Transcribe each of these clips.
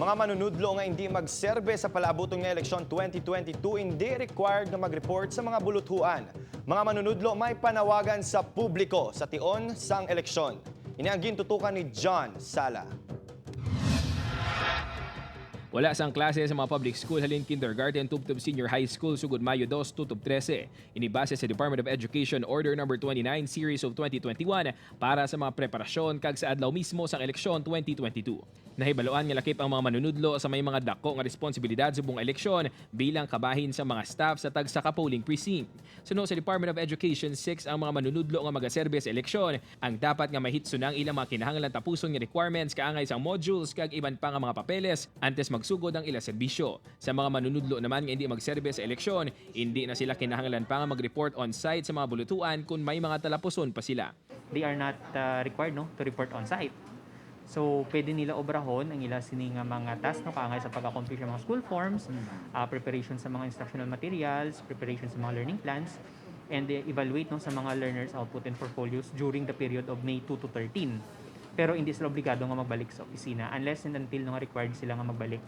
Mga manunudlo nga hindi magserbe sa palabutong nga eleksyon 2022 hindi required na mag-report sa mga buluthuan. Mga manunudlo may panawagan sa publiko sa tion sang eleksyon. Ini ang gintutukan ni John Sala. Wala sang klase sa mga public school halin kindergarten tubtub senior high school sugod Mayo 2 tutub 13. Inibase sa Department of Education Order No. 29 Series of 2021 para sa mga preparasyon kag sa adlaw mismo sang eleksyon 2022. Nahibaluan nga lakip ang mga manunudlo sa may mga dako nga responsibilidad sa buong eleksyon bilang kabahin sa mga staff sa tagsa ka polling precinct. Suno sa Department of Education 6 ang mga manunudlo nga magaserbe sa eleksyon ang dapat nga mahitsunang ilang mga kinahanglan tapuson nga requirements kaangay sang modules kag iban pa nga mga papeles antes magsugod ang ila serbisyo. Sa mga manunudlo naman nga hindi magserbe sa eleksyon, hindi na sila kinahanglan pa nga mag-report on site sa mga bulutuan kung may mga talapuson pa sila. They are not required to report on site. So, pwede nila obrahon ang ila sini nga mga task kaangay sa pag-accomplish ng mga school forms, preparation sa mga instructional materials, preparation sa mga learning plans, and evaluate sa mga learners' output and portfolios during the period of May 2 to 13. Pero hindi sila obligado nga magbalik sa opisina unless and until nga required sila nga magbalik.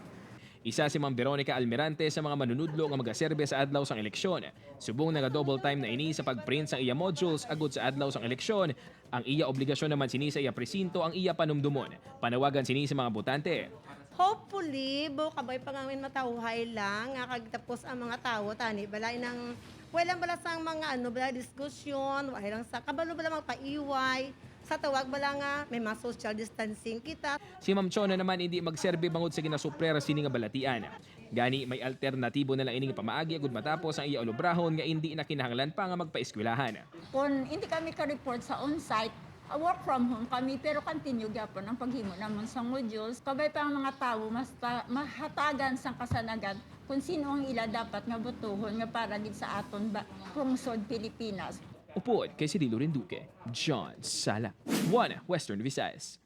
Isa si Ma'am Veronica Almirante sa mga manunudlo nga magaserbe sa adlaw sang eleksyon. Subong naga-double time na ini sa pag-print sang iya modules agud sa adlaw sang eleksyon. Ang iya obligasyon naman sini sa iya presinto ang iya panumdumon. Panawagan sini sa mga botante. Hopefully, kabay pa ngamin matawhay lang, nga kagtapos ang mga tao, tani, balay ng, walang bala sang mga bala diskusyon, walang lang sa, kabalo bala magpaiway, sa tawag bala nga, may mga social distancing kita. Si Ma'am Chona naman hindi magserbe bangod sa ginasuprera sini nga balatian. Gani may alternatibo na lang ining pamaagi agud matapos ang iya olubrahon nga hindi na kinahanglan pa nga magpaeskwelahan. Kung hindi kami ka-report sa on-site, work from home kami pero continue gyapon ang paghimo namon sa modules. Kabay pa ang mga tawo mas mahatagan sang kasanagan kung sino ang ila dapat nga botohon nga para gid sa aton lungsod Pilipinas. Upod kay Cirilo Rinduque, John Sala, 1 Western Visayas.